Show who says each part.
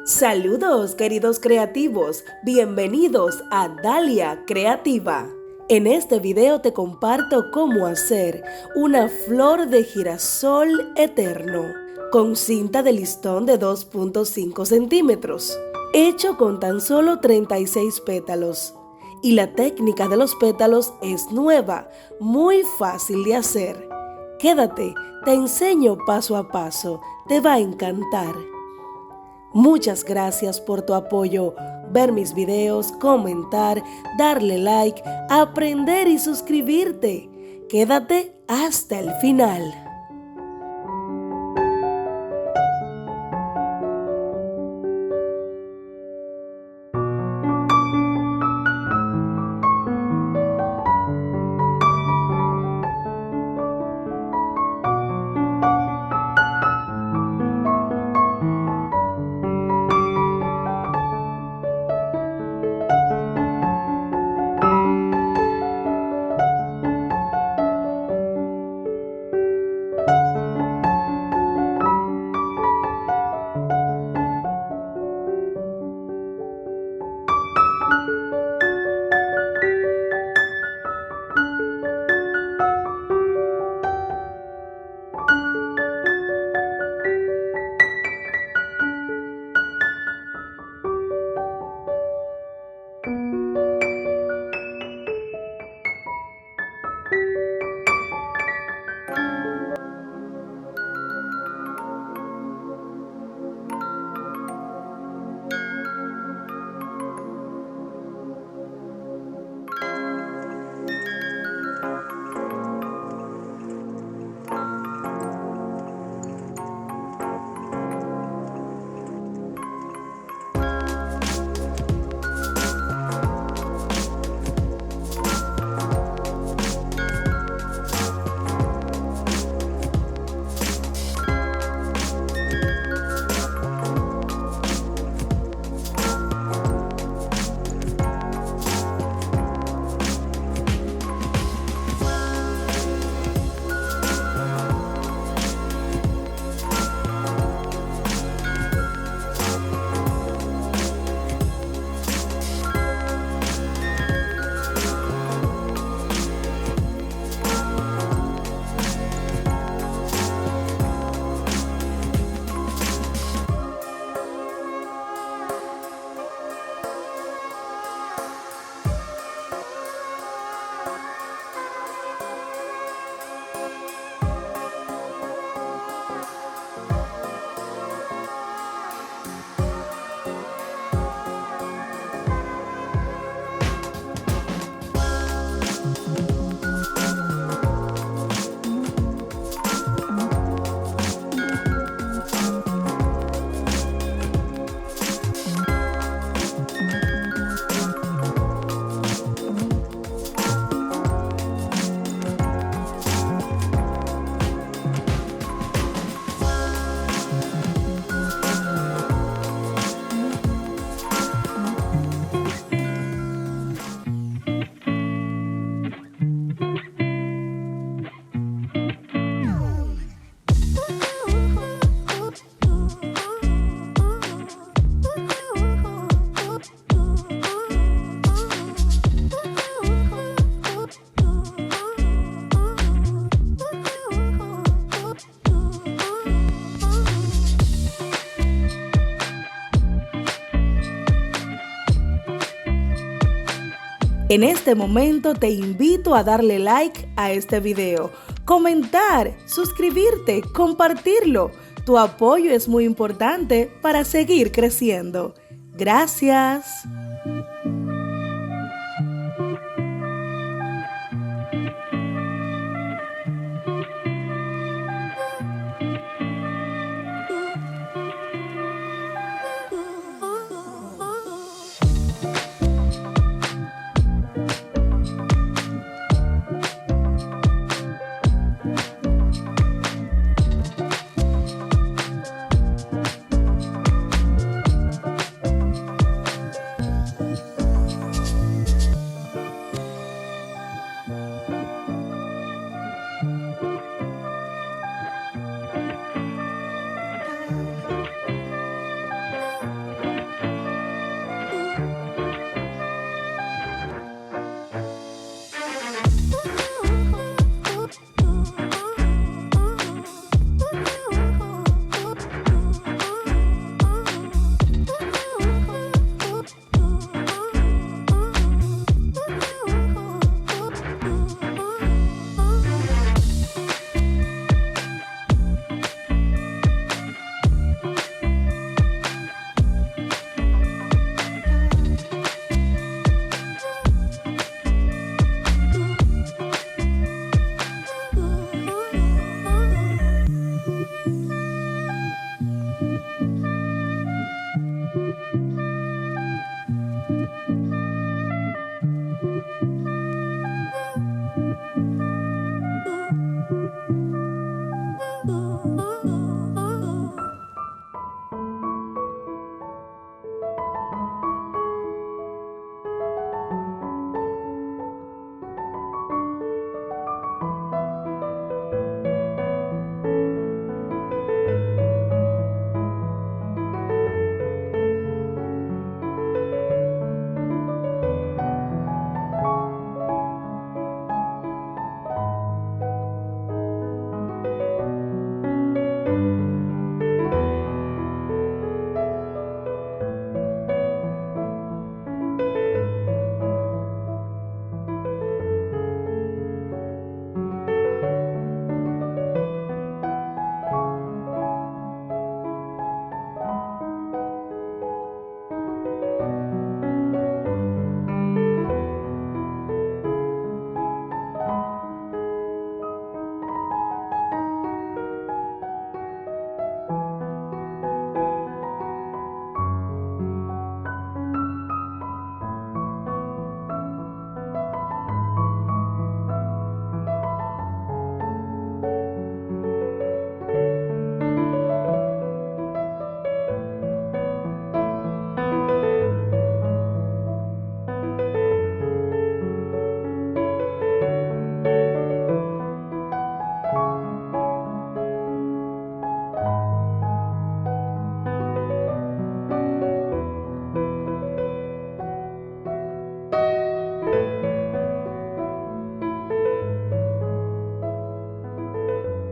Speaker 1: Saludos queridos creativos, bienvenidos a Dalia Creativa. En este video te comparto cómo hacer una flor de girasol eterno con cinta de listón de 2.5 centímetros, hecho con tan solo 36 pétalos. Y la técnica de los pétalos es nueva, muy fácil de hacer. Quédate, te enseño paso a paso, te va a encantar. Muchas gracias por tu apoyo, ver mis videos, comentar, darle like, aprender y suscribirte. Quédate hasta el final. En este momento te invito a darle like a este video, comentar, suscribirte, compartirlo. Tu apoyo es muy importante para seguir creciendo. Gracias.